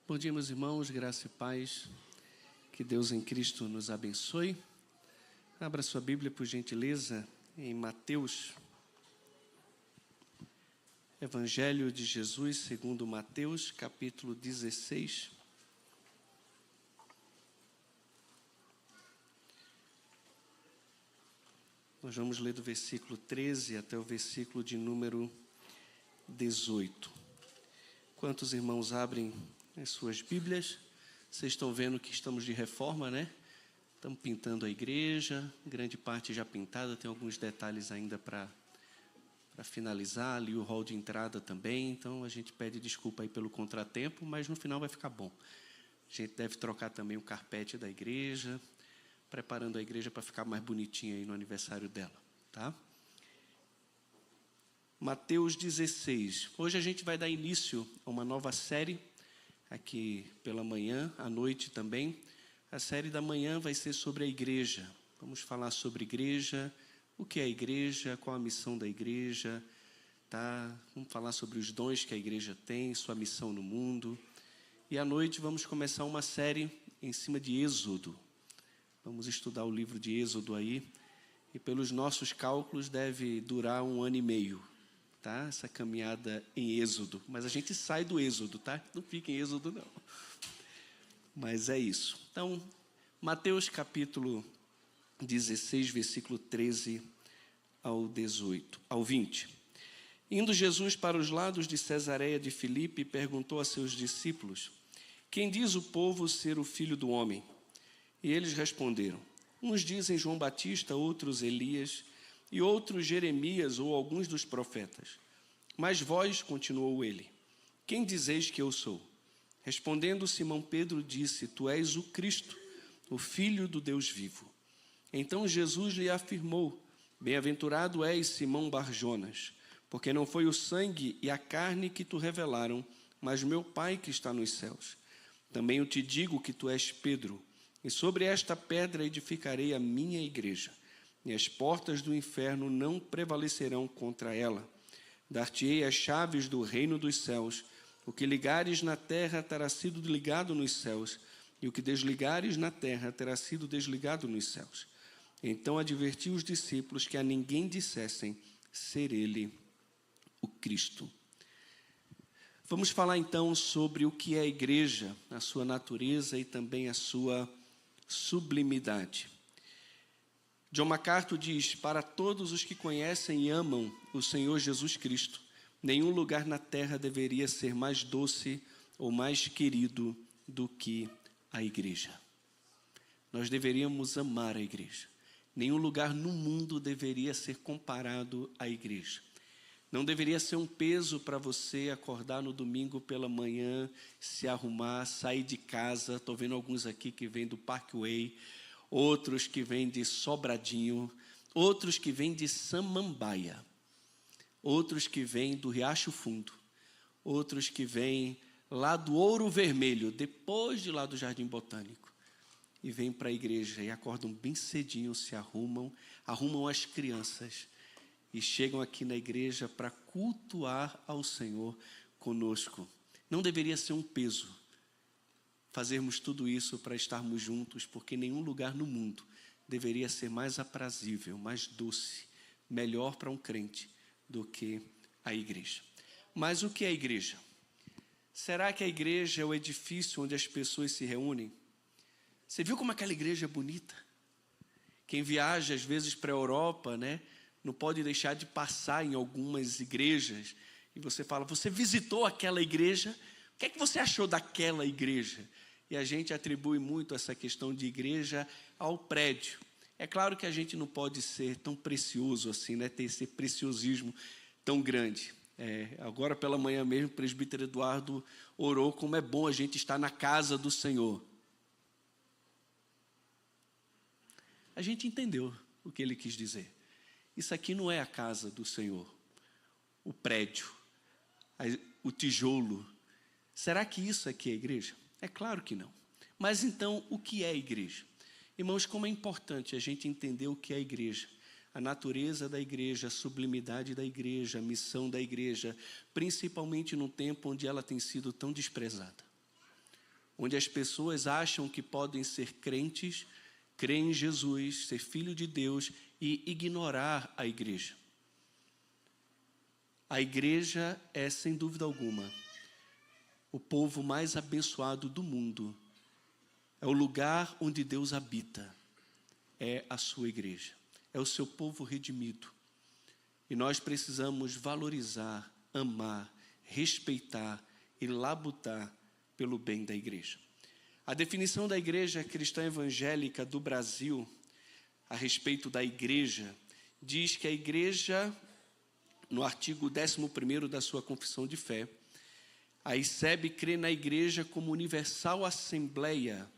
Bom dia, meus irmãos, graça e paz, que Deus em Cristo nos abençoe. Abra sua Bíblia, por gentileza, em Mateus, Evangelho de Jesus, segundo Mateus, capítulo 16. Nós vamos ler do versículo 13 até o versículo de número 18. Quantos irmãos abrem as suas Bíblias? Vocês estão vendo que estamos de reforma, né? Estamos pintando a igreja, grande parte já pintada, tem alguns detalhes ainda para finalizar, ali o hall de entrada também, então a gente pede desculpa aí pelo contratempo, mas no final vai ficar bom. A gente deve trocar também o carpete da igreja, preparando a igreja para ficar mais bonitinha aí no aniversário dela, tá? Mateus 16. Hoje a gente vai dar início a uma nova série, aqui pela manhã, à noite também. A série da manhã vai ser sobre a igreja. Vamos falar sobre igreja, o que é a igreja, qual a missão da igreja, tá? Vamos falar sobre os dons que a igreja tem, sua missão no mundo. E à noite vamos começar uma série em cima de Êxodo. Vamos estudar o livro de Êxodo aí, e pelos nossos cálculos deve durar 1 ano e meio. Tá? Essa caminhada em Êxodo, mas a gente sai do Êxodo, tá? Não fica em Êxodo, não. Mas é isso. Então, Mateus capítulo 16, versículo 13 ao 20. Indo Jesus para os lados de Cesareia de Filipe, perguntou a seus discípulos: quem diz o povo ser o Filho do Homem? E eles responderam: uns dizem João Batista, outros Elias, e outros Jeremias ou alguns dos profetas. Mas vós, continuou ele, quem dizeis que eu sou? Respondendo Simão Pedro disse: tu és o Cristo, o Filho do Deus vivo. Então Jesus lhe afirmou: bem-aventurado és, Simão Barjonas, porque não foi o sangue e a carne que tu revelaram, mas meu Pai que está nos céus. Também eu te digo que tu és Pedro, e sobre esta pedra edificarei a minha igreja, e as portas do inferno não prevalecerão contra ela. Dar-te-ei as chaves do reino dos céus. O que ligares na terra terá sido ligado nos céus, e o que desligares na terra terá sido desligado nos céus. Então advertiu os discípulos que a ninguém dissessem ser ele o Cristo. Vamos falar então sobre o que é a igreja, a sua natureza e também a sua sublimidade. John MacArthur diz: para todos os que conhecem e amam o Senhor Jesus Cristo, nenhum lugar na terra deveria ser mais doce ou mais querido do que a igreja. Nós deveríamos amar a igreja. Nenhum lugar no mundo deveria ser comparado à igreja. Não deveria ser um peso para você acordar no domingo pela manhã, se arrumar, sair de casa. Estou vendo alguns aqui que vêm do Parkway, outros que vêm de Sobradinho, outros que vêm de Samambaia, outros que vêm do Riacho Fundo, outros que vêm lá do Ouro Vermelho, depois de lá do Jardim Botânico, e vêm para a igreja e acordam bem cedinho, se arrumam as crianças e chegam aqui na igreja para cultuar ao Senhor conosco. Não deveria ser um peso fazermos tudo isso para estarmos juntos, porque nenhum lugar no mundo deveria ser mais aprazível, mais doce, melhor para um crente do que a igreja. Mas o que é a igreja? Será que a igreja é o edifício onde as pessoas se reúnem? Você viu como aquela igreja é bonita? Quem viaja às vezes para a Europa, né, não pode deixar de passar em algumas igrejas, e você fala: você visitou aquela igreja? O que é que você achou daquela igreja? E a gente atribui muito essa questão de igreja ao prédio. É claro que a gente não pode ser tão precioso assim, né? Ter esse preciosismo tão grande. Agora pela manhã mesmo, o presbítero Eduardo orou como é bom a gente estar na casa do Senhor. A gente entendeu o que ele quis dizer. Isso aqui não é a casa do Senhor, o prédio, o tijolo. Será que isso aqui é a igreja? É claro que não. Mas então, o que é a igreja? Irmãos, como é importante a gente entender o que é a igreja, a natureza da igreja, a sublimidade da igreja, a missão da igreja, principalmente num tempo onde ela tem sido tão desprezada. onde as pessoas acham que podem ser crentes, crer em Jesus, ser filho de Deus e ignorar a igreja. A igreja é, sem dúvida alguma, o povo mais abençoado do mundo. É o lugar onde Deus habita. É a sua igreja. É o seu povo redimido. E nós precisamos valorizar, amar, respeitar e labutar pelo bem da igreja. A definição da igreja cristã evangélica do Brasil, a respeito da igreja, diz que a igreja, no artigo 11º da sua confissão de fé, a ICEB crê na igreja como universal assembleia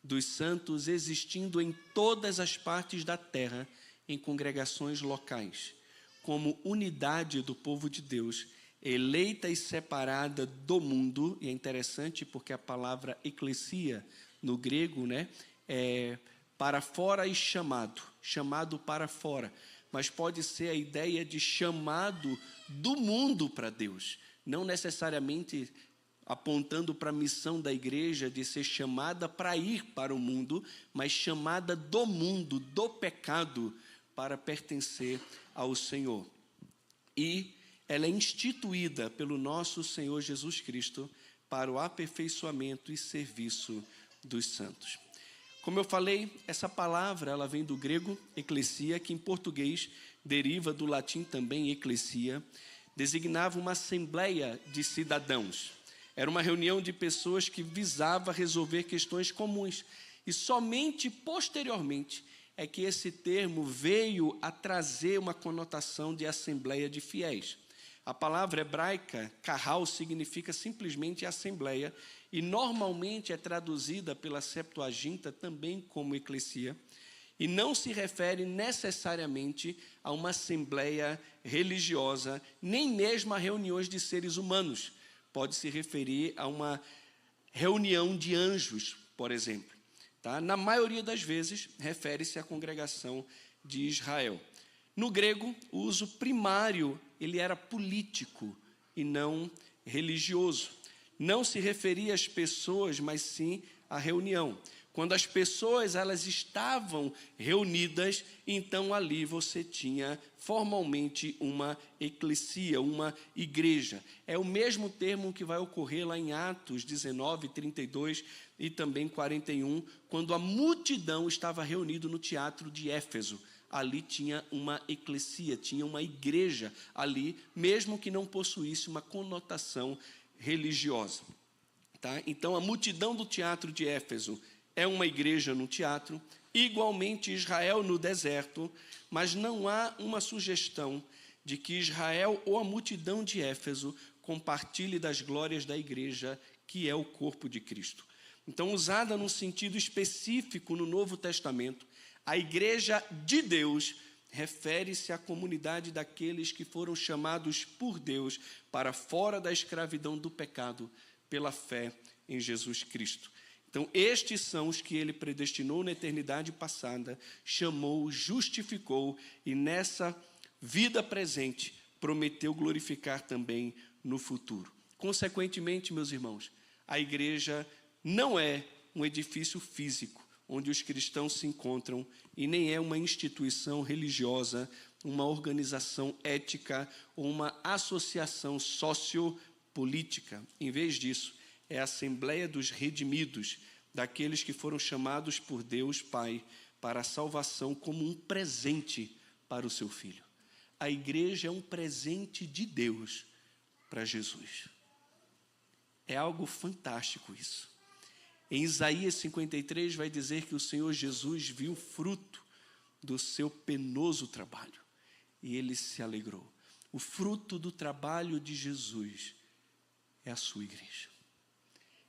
dos santos existindo em todas as partes da terra, em congregações locais, como unidade do povo de Deus, eleita e separada do mundo. E é interessante porque a palavra eclesia no grego, é para fora e chamado para fora, mas pode ser a ideia de chamado do mundo para Deus, não necessariamente apontando para a missão da igreja de ser chamada para ir para o mundo, mas chamada do mundo, do pecado, para pertencer ao Senhor. E ela é instituída pelo nosso Senhor Jesus Cristo para o aperfeiçoamento e serviço dos santos. Como eu falei, essa palavra ela vem do grego eclesia, que em português deriva do latim também eclesia, designava uma assembleia de cidadãos. Era uma reunião de pessoas que visava resolver questões comuns. E somente posteriormente é que esse termo veio a trazer uma conotação de assembleia de fiéis. A palavra hebraica, kahal, significa simplesmente assembleia e normalmente é traduzida pela Septuaginta também como eclesia e não se refere necessariamente a uma assembleia religiosa, nem mesmo a reuniões de seres humanos. Pode se referir a uma reunião de anjos, por exemplo. Tá? Na maioria das vezes, refere-se à congregação de Israel. No grego, o uso primário ele era político e não religioso. Não se referia às pessoas, mas sim à reunião. Quando as pessoas elas estavam reunidas, então ali você tinha formalmente uma eclesia, uma igreja. É o mesmo termo que vai ocorrer lá em Atos 19, 32 e também 41, quando a multidão estava reunida no teatro de Éfeso. Ali tinha uma eclesia, tinha uma igreja ali, mesmo que não possuísse uma conotação religiosa. Tá? Então, a multidão do teatro de Éfeso é uma igreja no teatro, igualmente Israel no deserto, mas não há uma sugestão de que Israel ou a multidão de Éfeso compartilhe das glórias da igreja, que é o corpo de Cristo. Então, usada num sentido específico no Novo Testamento, a igreja de Deus refere-se à comunidade daqueles que foram chamados por Deus para fora da escravidão do pecado pela fé em Jesus Cristo. Então, estes são os que ele predestinou na eternidade passada, chamou, justificou e nessa vida presente prometeu glorificar também no futuro. Consequentemente, meus irmãos, a igreja não é um edifício físico onde os cristãos se encontram e nem é uma instituição religiosa, uma organização ética ou uma associação sociopolítica. Em vez disso, é a Assembleia dos Redimidos, daqueles que foram chamados por Deus Pai para a salvação como um presente para o seu Filho. A igreja é um presente de Deus para Jesus. É algo fantástico isso. Em Isaías 53 vai dizer que o Senhor Jesus viu o fruto do seu penoso trabalho e ele se alegrou. O fruto do trabalho de Jesus é a sua igreja.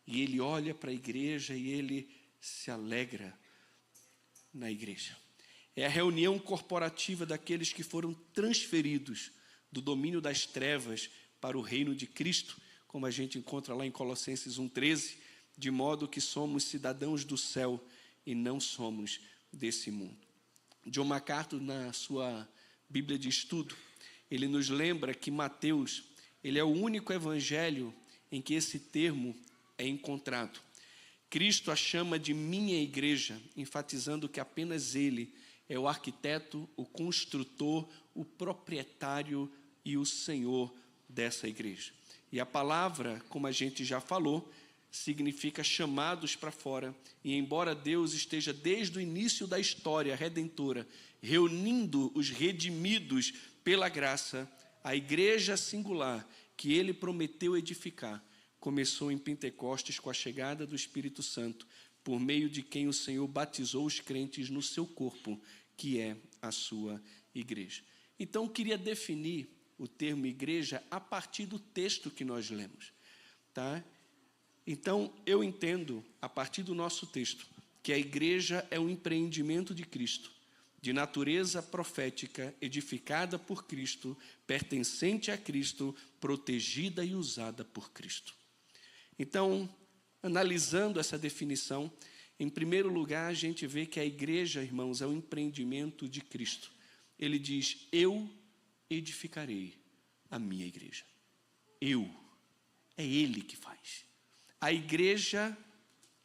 E ele olha para a igreja e ele se alegra na igreja. É a reunião corporativa daqueles que foram transferidos do domínio das trevas para o reino de Cristo, como a gente encontra lá em Colossenses 1,13, de modo que somos cidadãos do céu e não somos desse mundo. John MacArthur, na sua Bíblia de Estudo, ele nos lembra que Mateus, ele é o único evangelho em que esse termo é encontrado. Cristo a chama de minha igreja, enfatizando que apenas Ele é o arquiteto, o construtor, o proprietário e o Senhor dessa igreja. E a palavra, como a gente já falou, significa chamados para fora. E embora Deus esteja desde o início da história redentora, reunindo os redimidos pela graça, a igreja singular que Ele prometeu edificar, começou em Pentecostes com a chegada do Espírito Santo, por meio de quem o Senhor batizou os crentes no seu corpo, que é a sua igreja. Então, queria definir o termo igreja a partir do texto que nós lemos, tá? Então, eu entendo, a partir do nosso texto, que a igreja é um empreendimento de Cristo, de natureza profética, edificada por Cristo, pertencente a Cristo, protegida e usada por Cristo. Então, analisando essa definição, em primeiro lugar, a gente vê que a igreja, irmãos, é um empreendimento de Cristo. Ele diz, eu edificarei a minha igreja. É Ele que faz. A igreja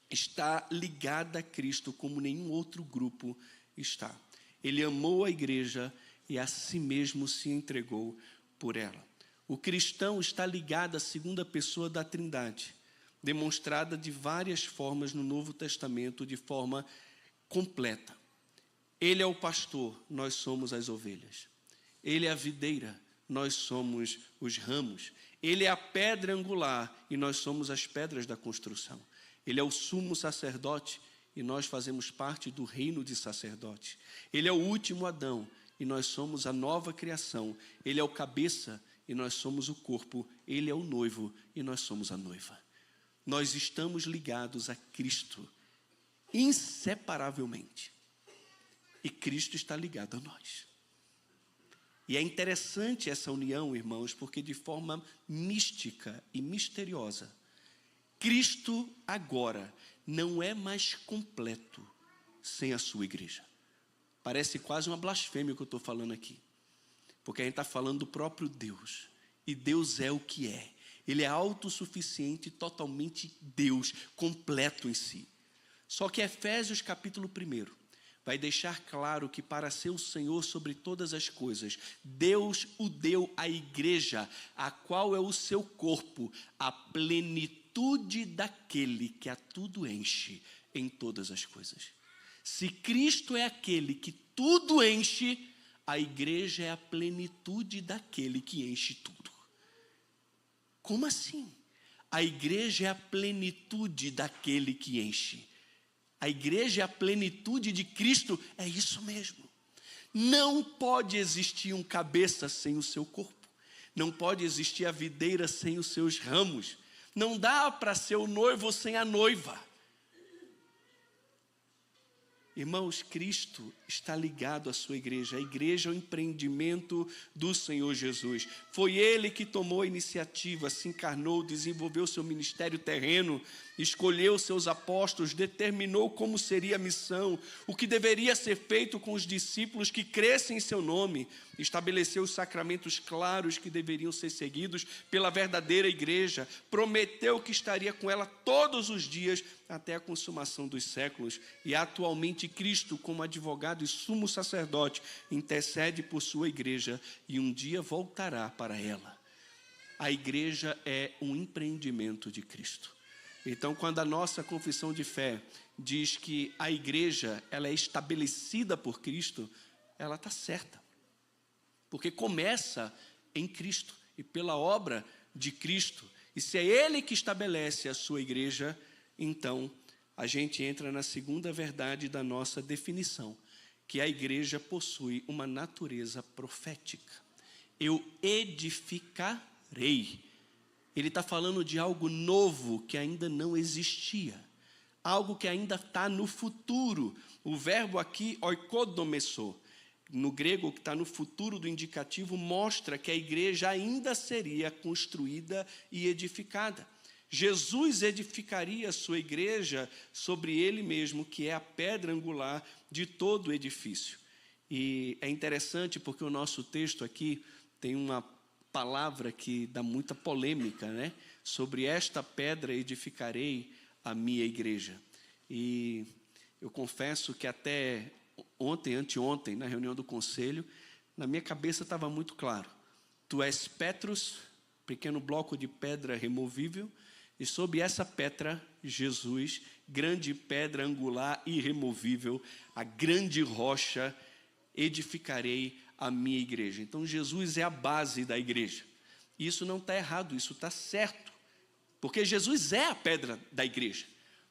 está ligada a Cristo como nenhum outro grupo está. Ele amou a igreja e a si mesmo se entregou por ela. O cristão está ligado à segunda pessoa da Trindade, demonstrada de várias formas no Novo Testamento, de forma completa. Ele é o pastor, nós somos as ovelhas. Ele é a videira, nós somos os ramos. Ele é a pedra angular e nós somos as pedras da construção. Ele é o sumo sacerdote e nós fazemos parte do reino de sacerdotes. Ele é o último Adão e nós somos a nova criação. Ele é o cabeça e nós somos o corpo. Ele é o noivo e nós somos a noiva. Nós estamos ligados a Cristo inseparavelmente. E Cristo está ligado a nós. E é interessante essa união, irmãos, porque de forma mística e misteriosa, Cristo agora não é mais completo sem a sua igreja. Parece quase uma blasfêmia o que eu estou falando aqui. Porque a gente está falando do próprio Deus. E Deus é o que é. Ele é autossuficiente, totalmente Deus, completo em si. Só que Efésios capítulo 1 vai deixar claro que para ser o Senhor sobre todas as coisas, Deus o deu à igreja, a qual é o seu corpo, a plenitude daquele que a tudo enche em todas as coisas. Se Cristo é aquele que tudo enche, a igreja é a plenitude daquele que enche tudo. Como assim? A igreja é a plenitude daquele que enche. A igreja é a plenitude de Cristo, é isso mesmo. Não pode existir um cabeça sem o seu corpo. Não pode existir a videira sem os seus ramos. Não dá para ser o noivo sem a noiva. Irmãos, Cristo está ligado à sua igreja. A igreja é o empreendimento do Senhor Jesus. Foi Ele que tomou a iniciativa, se encarnou, desenvolveu seu ministério terreno, escolheu seus apóstolos, determinou como seria a missão, o que deveria ser feito com os discípulos que crescem em seu nome, estabeleceu os sacramentos claros que deveriam ser seguidos pela verdadeira igreja, prometeu que estaria com ela todos os dias até a consumação dos séculos, e atualmente Cristo, como advogado e sumo sacerdote, intercede por sua igreja e um dia voltará para ela. A igreja é um empreendimento de Cristo. Então, quando a nossa confissão de fé diz que a igreja ela é estabelecida por Cristo, ela está certa. Porque começa em Cristo e pela obra de Cristo. E se é Ele que estabelece a sua igreja, então a gente entra na segunda verdade da nossa definição, que a igreja possui uma natureza profética. Eu edificarei. Ele está falando de algo novo que ainda não existia. Algo que ainda está no futuro. O verbo aqui, oikodomesso, no grego que está no futuro do indicativo, mostra que a igreja ainda seria construída e edificada. Jesus edificaria a sua igreja sobre ele mesmo, que é a pedra angular de todo o edifício. E é interessante porque o nosso texto aqui tem uma palavra que dá muita polêmica, né? Sobre esta pedra edificarei a minha igreja. E eu confesso que até anteontem, na reunião do conselho, na minha cabeça estava muito claro. Tu és Petrus, pequeno bloco de pedra removível, e sob essa pedra, Jesus, grande pedra angular irremovível, a grande rocha, edificarei a minha igreja. Então, Jesus é a base da igreja. E isso não está errado, isso está certo. Porque Jesus é a pedra da igreja.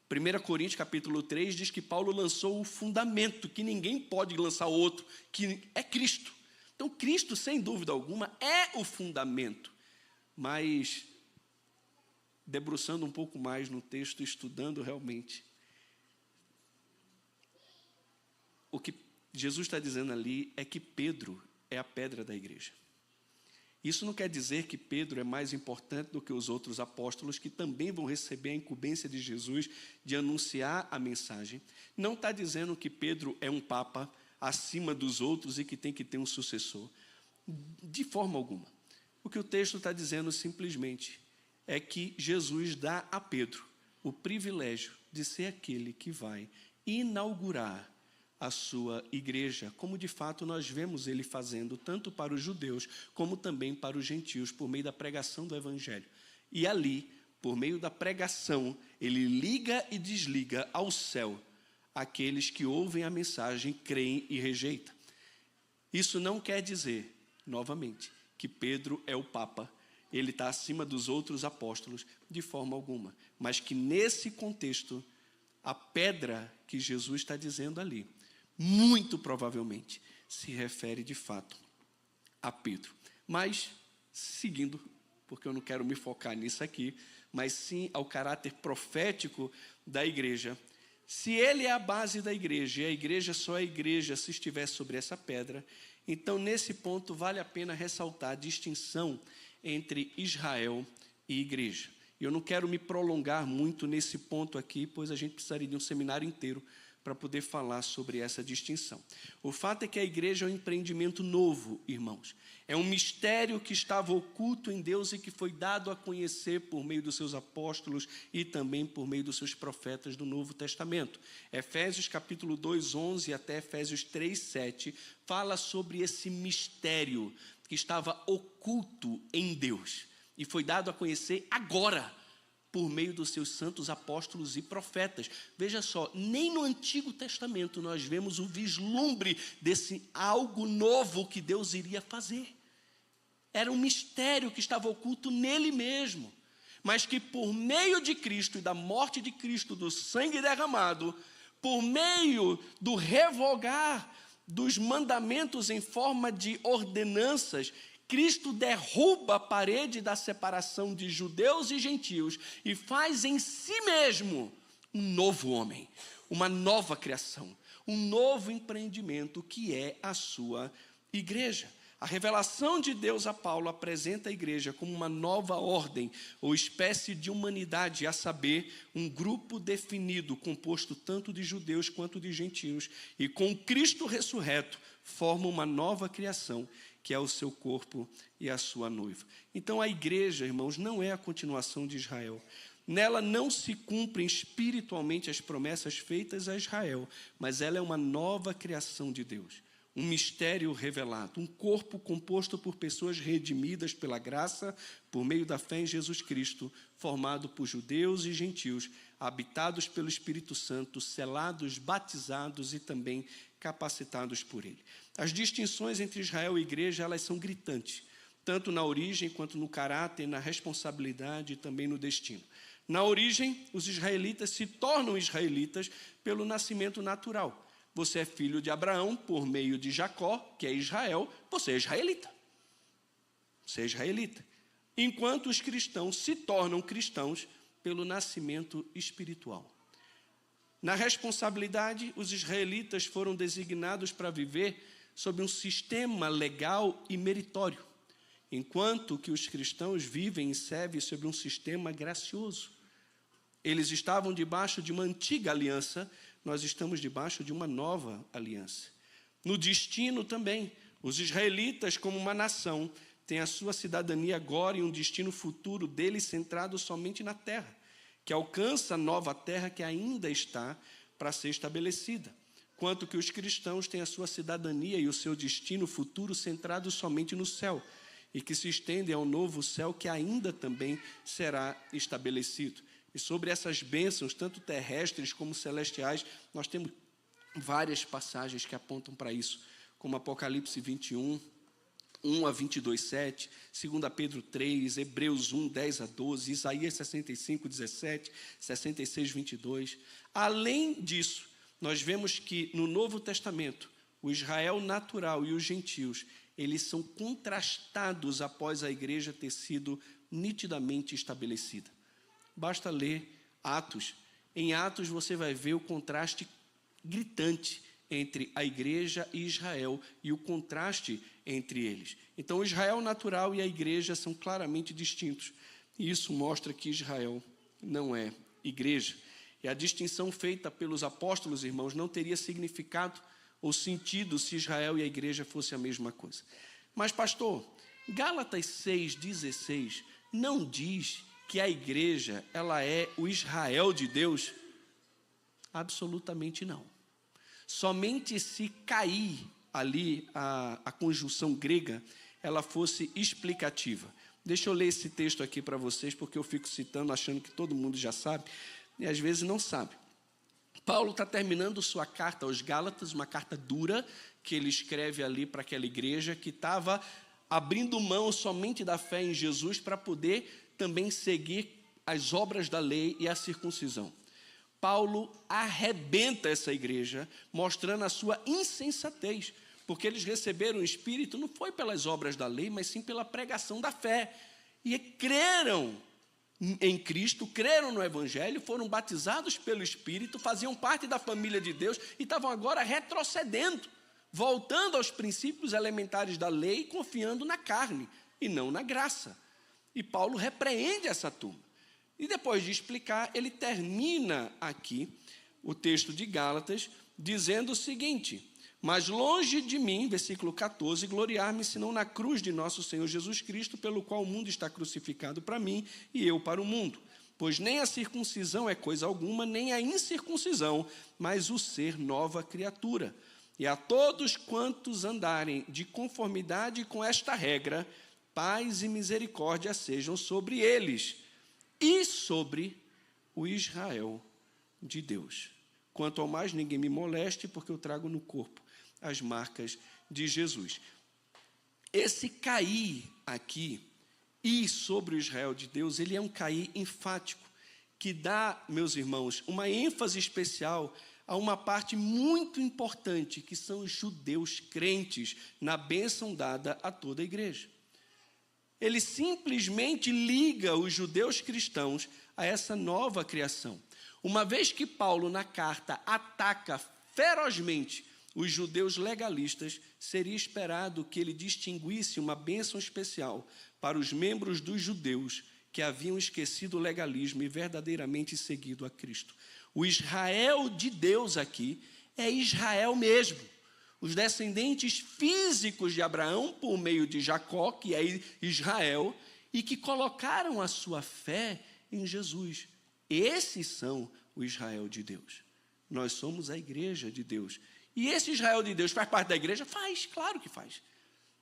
1 Coríntios capítulo 3 diz que Paulo lançou o fundamento, que ninguém pode lançar outro, que é Cristo. Então, Cristo, sem dúvida alguma, é o fundamento. Mas, debruçando um pouco mais no texto, estudando realmente, o que Jesus está dizendo ali é que Pedro é a pedra da igreja. Isso não quer dizer que Pedro é mais importante do que os outros apóstolos, que também vão receber a incumbência de Jesus de anunciar a mensagem. Não está dizendo que Pedro é um papa acima dos outros e que tem que ter um sucessor. De forma alguma. O que o texto está dizendo simplesmente é que Jesus dá a Pedro o privilégio de ser aquele que vai inaugurar a sua igreja, como de fato nós vemos ele fazendo, tanto para os judeus, como também para os gentios, por meio da pregação do evangelho. E ali, por meio da pregação, ele liga e desliga ao céu aqueles que ouvem a mensagem, creem e rejeitam. Isso não quer dizer, novamente, que Pedro é o Papa, ele está acima dos outros apóstolos, de forma alguma, mas que nesse contexto, a pedra que Jesus está dizendo ali, muito provavelmente, se refere de fato a Pedro. Mas, seguindo, porque eu não quero me focar nisso aqui, mas sim ao caráter profético da igreja. Se ele é a base da igreja, e a igreja só é igreja se estiver sobre essa pedra, então nesse ponto vale a pena ressaltar a distinção entre Israel e igreja. E eu não quero me prolongar muito nesse ponto aqui, pois a gente precisaria de um seminário inteiro para poder falar sobre essa distinção. O fato é que a igreja é um empreendimento novo, irmãos. É um mistério que estava oculto em Deus e que foi dado a conhecer por meio dos seus apóstolos e também por meio dos seus profetas do Novo Testamento. Efésios capítulo 2, 11 até Efésios 3, 7 fala sobre esse mistério que estava oculto em Deus e foi dado a conhecer agora, por meio dos seus santos apóstolos e profetas. Veja só, nem no Antigo Testamento nós vemos o vislumbre desse algo novo que Deus iria fazer. Era um mistério que estava oculto nele mesmo, mas que por meio de Cristo e da morte de Cristo, do sangue derramado, por meio do revogar dos mandamentos em forma de ordenanças, Cristo derruba a parede da separação de judeus e gentios e faz em si mesmo um novo homem, uma nova criação, um novo empreendimento que é a sua igreja. A revelação de Deus a Paulo apresenta a igreja como uma nova ordem ou espécie de humanidade, a saber, um grupo definido, composto tanto de judeus quanto de gentios, e com Cristo ressurreto forma uma nova criação, que é o seu corpo e a sua noiva. Então a igreja, irmãos, não é a continuação de Israel. Nela não se cumprem espiritualmente as promessas feitas a Israel, mas ela é uma nova criação de Deus. Um mistério revelado, um corpo composto por pessoas redimidas pela graça, por meio da fé em Jesus Cristo, formado por judeus e gentios, habitados pelo Espírito Santo, selados, batizados e também capacitados por ele. As distinções entre Israel e igreja, elas são gritantes, tanto na origem quanto no caráter, na responsabilidade e também no destino. Na origem, os israelitas se tornam israelitas pelo nascimento natural. Você é filho de Abraão por meio de Jacó, que é Israel, você é israelita. Você é israelita. Enquanto os cristãos se tornam cristãos pelo nascimento espiritual. Na responsabilidade, os israelitas foram designados para viver sob um sistema legal e meritório, enquanto que os cristãos vivem e servem sob um sistema gracioso. Eles estavam debaixo de uma antiga aliança, nós estamos debaixo de uma nova aliança. No destino também, os israelitas, como uma nação, têm a sua cidadania agora e um destino futuro deles centrado somente na terra. que alcança a nova terra que ainda está para ser estabelecida, quanto que os cristãos têm a sua cidadania e o seu destino futuro centrado somente no céu, e que se estendem ao novo céu que ainda também será estabelecido. E sobre essas bênçãos, tanto terrestres como celestiais, nós temos várias passagens que apontam para isso, como Apocalipse 21, 1 a 22, 7, 2 Pedro 3, Hebreus 1, 10 a 12, Isaías 65, 17, 66, 22. Além disso, nós vemos que no Novo Testamento, o Israel natural e os gentios, eles são contrastados após a igreja ter sido nitidamente estabelecida. Basta ler Atos. Em Atos você vai ver o contraste gritante entre a igreja e Israel e o contraste entre eles. Então, o Israel natural e a igreja são claramente distintos. E isso mostra que Israel não é igreja. E a distinção feita pelos apóstolos, irmãos, não teria significado ou sentido se Israel e a igreja fossem a mesma coisa. Mas, pastor, Gálatas 6,16 não diz que a igreja ela é o Israel de Deus? Absolutamente não. Somente se cair ali a conjunção grega, ela fosse explicativa. Deixa eu ler esse texto aqui para vocês, porque eu fico citando, achando que todo mundo já sabe, e às vezes não sabe. Paulo está terminando sua carta aos Gálatas, uma carta dura, que ele escreve ali para aquela igreja que estava abrindo mão somente da fé em Jesus para poder também seguir as obras da lei e a circuncisão. Paulo arrebenta essa igreja, mostrando a sua insensatez, porque eles receberam o Espírito não foi pelas obras da lei, mas sim pela pregação da fé. E creram em Cristo, creram no Evangelho, foram batizados pelo Espírito, faziam parte da família de Deus e estavam agora retrocedendo, voltando aos princípios elementares da lei, confiando na carne e não na graça. E Paulo repreende essa turma. E depois de explicar, ele termina aqui o texto de Gálatas, dizendo o seguinte: mas longe de mim, versículo 14, gloriar-me senão na cruz de nosso Senhor Jesus Cristo, pelo qual o mundo está crucificado para mim e eu para o mundo. Pois nem a circuncisão é coisa alguma, nem a incircuncisão, mas o ser nova criatura. E a todos quantos andarem de conformidade com esta regra, paz e misericórdia sejam sobre eles e sobre o Israel de Deus. Quanto ao mais, ninguém me moleste, porque eu trago no corpo as marcas de Jesus. Esse cair aqui, e sobre o Israel de Deus, ele é um cair enfático, que dá, meus irmãos, uma ênfase especial a uma parte muito importante, que são os judeus crentes na bênção dada a toda a igreja. Ele simplesmente liga os judeus cristãos a essa nova criação. Uma vez que Paulo, na carta, ataca ferozmente os judeus legalistas, seria esperado que ele distinguisse uma bênção especial para os membros dos judeus que haviam esquecido o legalismo e verdadeiramente seguido a Cristo. O Israel de Deus aqui é Israel mesmo. Os descendentes físicos de Abraão, por meio de Jacó, que é Israel, e que colocaram a sua fé em Jesus. Esses são o Israel de Deus. Nós somos a igreja de Deus. E esse Israel de Deus faz parte da igreja? Faz, claro que faz.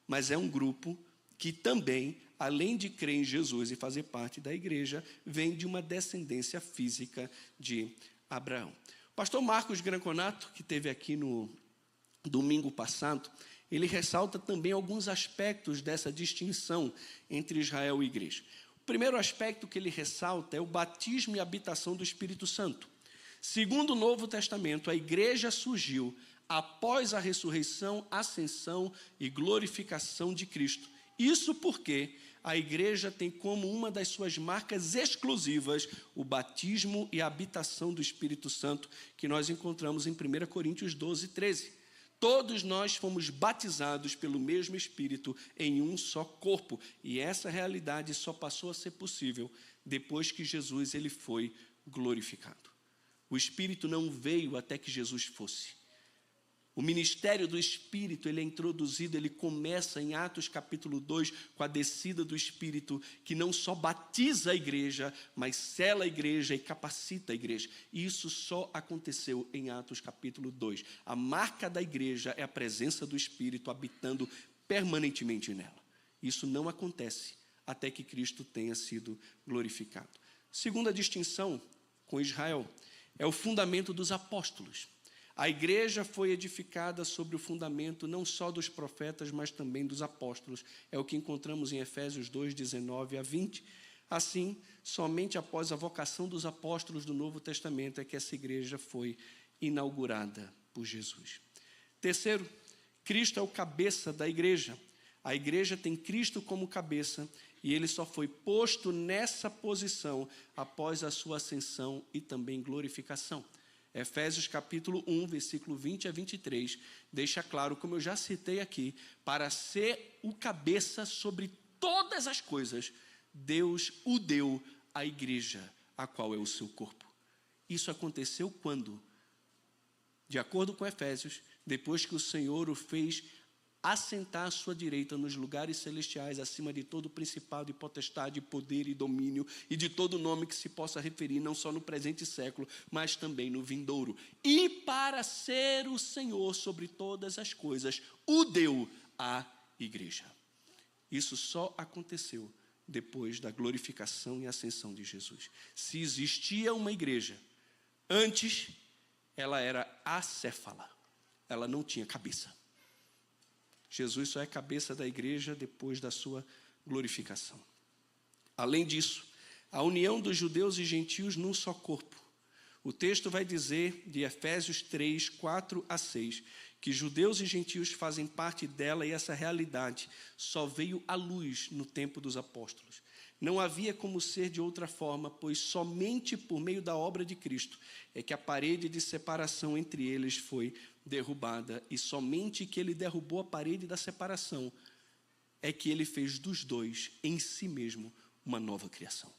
Mas é um grupo que também, além de crer em Jesus e fazer parte da igreja, vem de uma descendência física de Abraão. O pastor Marcos Granconato, que esteve aqui no domingo passado, ele ressalta também alguns aspectos dessa distinção entre Israel e igreja. O primeiro aspecto que ele ressalta é o batismo e habitação do Espírito Santo. Segundo o Novo Testamento, a igreja surgiu após a ressurreição, ascensão e glorificação de Cristo. Isso porque a igreja tem como uma das suas marcas exclusivas o batismo e a habitação do Espírito Santo, que nós encontramos em 1 Coríntios 12, 13. Todos nós fomos batizados pelo mesmo Espírito em um só corpo. E essa realidade só passou a ser possível depois que Jesus ele foi glorificado. O Espírito não veio até que Jesus fosse. O ministério do Espírito, ele é introduzido, ele começa em Atos capítulo 2, com a descida do Espírito, que não só batiza a igreja, mas sela a igreja e capacita a igreja. E isso só aconteceu em Atos capítulo 2. A marca da igreja é a presença do Espírito habitando permanentemente nela. Isso não acontece até que Cristo tenha sido glorificado. Segunda distinção com Israel é o fundamento dos apóstolos. A igreja foi edificada sobre o fundamento não só dos profetas, mas também dos apóstolos. É o que encontramos em Efésios 2, 19 a 20. Assim, somente após a vocação dos apóstolos do Novo Testamento é que essa igreja foi inaugurada por Jesus. Terceiro, Cristo é o cabeça da igreja. A igreja tem Cristo como cabeça e ele só foi posto nessa posição após a sua ascensão e também glorificação. Efésios capítulo 1, versículo 20 a 23, deixa claro, como eu já citei aqui, para ser o cabeça sobre todas as coisas, Deus o deu à igreja, a qual é o seu corpo. Isso aconteceu quando? De acordo com Efésios, depois que o Senhor o fez assentar à sua direita nos lugares celestiais, acima de todo principado e potestade, poder e domínio, e de todo nome que se possa referir, não só no presente século, mas também no vindouro. E para ser o Senhor sobre todas as coisas, o deu à igreja. Isso só aconteceu depois da glorificação e ascensão de Jesus. Se existia uma igreja, antes ela era acéfala, ela não tinha cabeça. Jesus só é cabeça da igreja depois da sua glorificação. Além disso, a união dos judeus e gentios num só corpo. O texto vai dizer, de Efésios 3, 4 a 6, que judeus e gentios fazem parte dela e essa realidade só veio à luz no tempo dos apóstolos. Não havia como ser de outra forma, pois somente por meio da obra de Cristo é que a parede de separação entre eles foi derrubada, e somente que ele derrubou a parede da separação é que ele fez dos dois em si mesmo uma nova criação.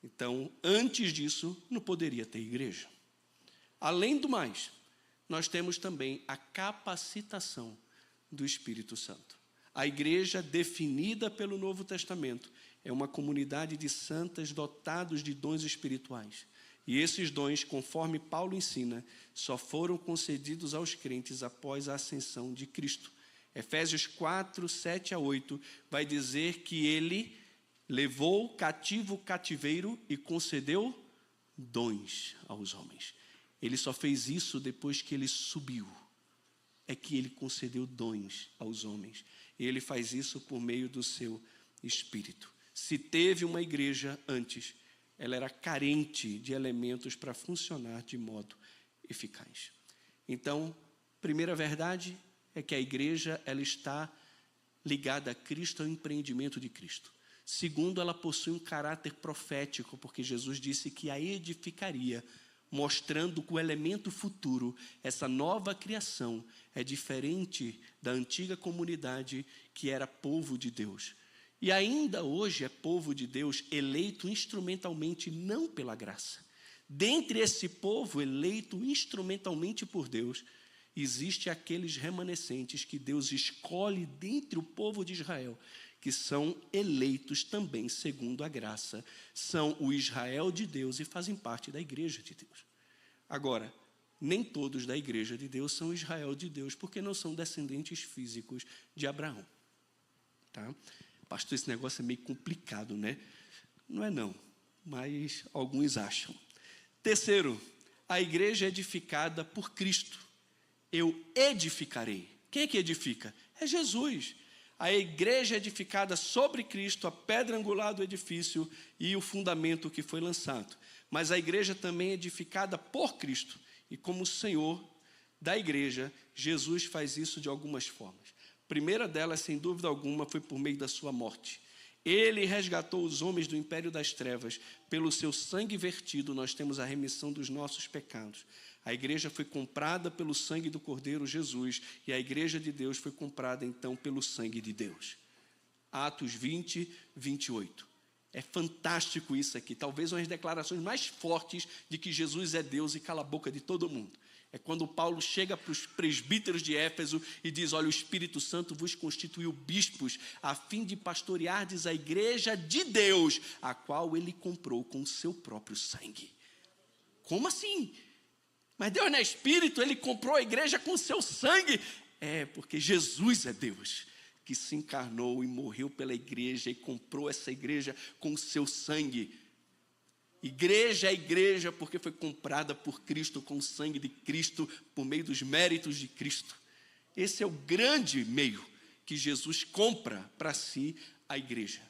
Então, antes disso, não poderia ter igreja. Além do mais, nós temos também a capacitação do Espírito Santo. A igreja definida pelo Novo Testamento é uma comunidade de santas dotados de dons espirituais. E esses dons, conforme Paulo ensina, só foram concedidos aos crentes após a ascensão de Cristo. Efésios 4, 7 a 8 vai dizer que ele levou cativo o cativeiro e concedeu dons aos homens. Ele só fez isso depois que ele subiu. É que ele concedeu dons aos homens. E ele faz isso por meio do seu Espírito. Se teve uma igreja antes, ela era carente de elementos para funcionar de modo eficaz. Então, primeira verdade é que a igreja ela está ligada a Cristo, ao empreendimento de Cristo. Segundo, ela possui um caráter profético, porque Jesus disse que a edificaria, mostrando que o elemento futuro, essa nova criação, é diferente da antiga comunidade que era povo de Deus. E ainda hoje é povo de Deus, eleito instrumentalmente, não pela graça. Dentre esse povo eleito instrumentalmente por Deus, existe aqueles remanescentes que Deus escolhe dentre o povo de Israel, que são eleitos também segundo a graça, são o Israel de Deus e fazem parte da igreja de Deus. Agora, nem todos da igreja de Deus são Israel de Deus, porque não são descendentes físicos de Abraão. Tá? Pastor, esse negócio é meio complicado, né? Não é não, mas alguns acham. Terceiro, a igreja é edificada por Cristo. Eu edificarei. Quem é que edifica? É Jesus. A igreja é edificada sobre Cristo, a pedra angular do edifício e o fundamento que foi lançado. Mas a igreja também é edificada por Cristo. E como Senhor da igreja, Jesus faz isso de algumas formas. A primeira delas, sem dúvida alguma, foi por meio da sua morte. Ele resgatou os homens do império das trevas. Pelo seu sangue vertido, nós temos a remissão dos nossos pecados. A igreja foi comprada pelo sangue do Cordeiro Jesus, e a igreja de Deus foi comprada, então, pelo sangue de Deus. Atos 20, 28. É fantástico isso aqui. Talvez uma das declarações mais fortes de que Jesus é Deus e cala a boca de todo mundo. É quando Paulo chega para os presbíteros de Éfeso e diz: olha, o Espírito Santo vos constituiu bispos, a fim de pastoreardes a igreja de Deus, a qual ele comprou com o seu próprio sangue. Como assim? Mas Deus não é Espírito, ele comprou a igreja com o seu sangue. É, porque Jesus é Deus, que se encarnou e morreu pela igreja e comprou essa igreja com o seu sangue. Igreja é igreja porque foi comprada por Cristo, com o sangue de Cristo, por meio dos méritos de Cristo. Esse é o grande meio que Jesus compra para si a igreja.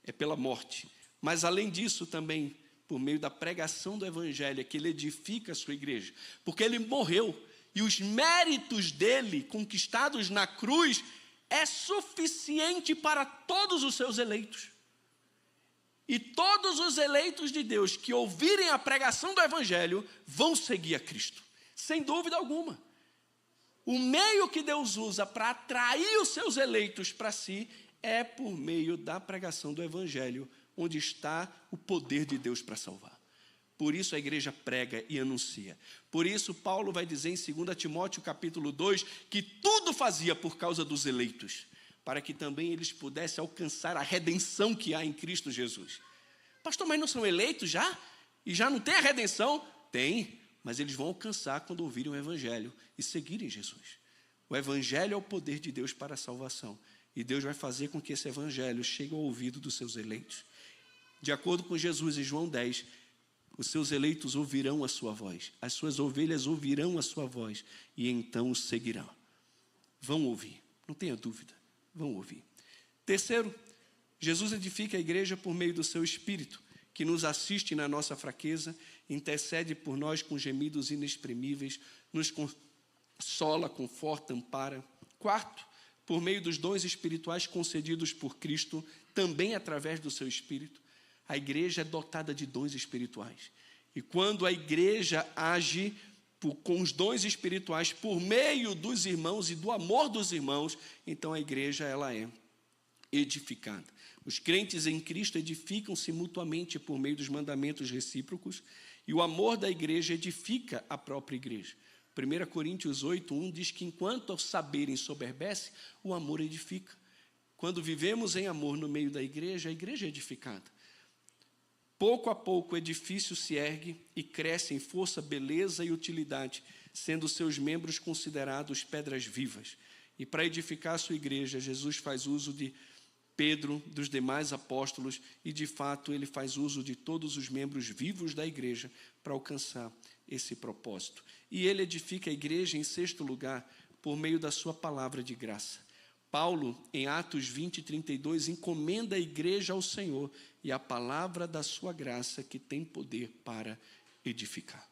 É pela morte. Mas além disso também, por meio da pregação do evangelho, é que ele edifica a sua igreja. Porque ele morreu e os méritos dele, conquistados na cruz, é suficiente para todos os seus eleitos. E todos os eleitos de Deus que ouvirem a pregação do evangelho vão seguir a Cristo, sem dúvida alguma. O meio que Deus usa para atrair os seus eleitos para si é por meio da pregação do evangelho, onde está o poder de Deus para salvar. Por isso a igreja prega e anuncia. Por isso Paulo vai dizer em 2 Timóteo capítulo 2, que tudo fazia por causa dos eleitos, para que também eles pudessem alcançar a redenção que há em Cristo Jesus. Pastor, mas não são eleitos já? E já não tem a redenção? Tem, mas eles vão alcançar quando ouvirem o evangelho e seguirem Jesus. O evangelho é o poder de Deus para a salvação. E Deus vai fazer com que esse evangelho chegue ao ouvido dos seus eleitos. De acordo com Jesus em João 10, os seus eleitos ouvirão a sua voz, as suas ovelhas ouvirão a sua voz e então o seguirão. Vão ouvir, não tenha dúvida, vão ouvir. Terceiro, Jesus edifica a igreja por meio do seu Espírito, que nos assiste na nossa fraqueza, intercede por nós com gemidos inexprimíveis, nos consola, conforta, ampara. Quarto, por meio dos dons espirituais concedidos por Cristo, também através do seu Espírito, a igreja é dotada de dons espirituais. E quando a igreja age com os dons espirituais por meio dos irmãos e do amor dos irmãos, então a igreja ela é edificada. Os crentes em Cristo edificam-se mutuamente por meio dos mandamentos recíprocos e o amor da igreja edifica a própria igreja. 1 Coríntios 8:1 diz que enquanto o saber ensoberbece, o amor edifica. Quando vivemos em amor no meio da igreja, a igreja é edificada. Pouco a pouco o edifício se ergue e cresce em força, beleza e utilidade, sendo seus membros considerados pedras vivas. E para edificar a sua igreja, Jesus faz uso de Pedro, dos demais apóstolos, e de fato ele faz uso de todos os membros vivos da igreja para alcançar esse propósito. E ele edifica a igreja, em sexto lugar, por meio da sua palavra de graça. Paulo, em Atos 20:32, encomenda a igreja ao Senhor e a palavra da sua graça que tem poder para edificar.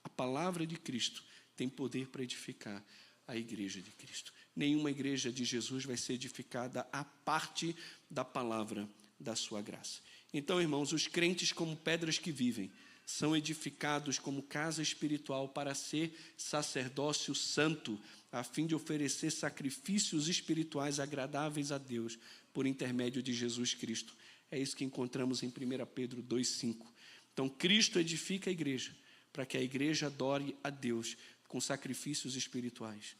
A palavra de Cristo tem poder para edificar a igreja de Cristo. Nenhuma igreja de Jesus vai ser edificada à parte da palavra da sua graça. Então, irmãos, os crentes como pedras que vivem são edificados como casa espiritual para ser sacerdócio santo, a fim de oferecer sacrifícios espirituais agradáveis a Deus por intermédio de Jesus Cristo. É isso que encontramos em 1 Pedro 2:5. Então, Cristo edifica a igreja para que a igreja adore a Deus com sacrifícios espirituais,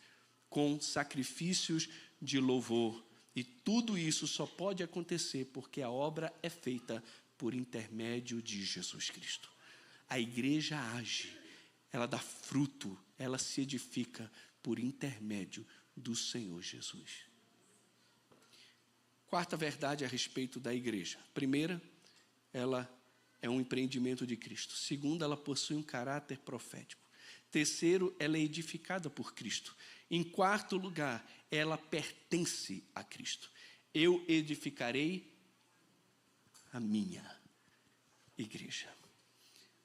com sacrifícios de louvor. E tudo isso só pode acontecer porque a obra é feita por intermédio de Jesus Cristo. A igreja age, ela dá fruto, ela se edifica por intermédio do Senhor Jesus. Quarta verdade a respeito da igreja. Primeira, ela é um empreendimento de Cristo. Segunda, ela possui um caráter profético. Terceiro, ela é edificada por Cristo. Em quarto lugar, ela pertence a Cristo. Eu edificarei a minha igreja.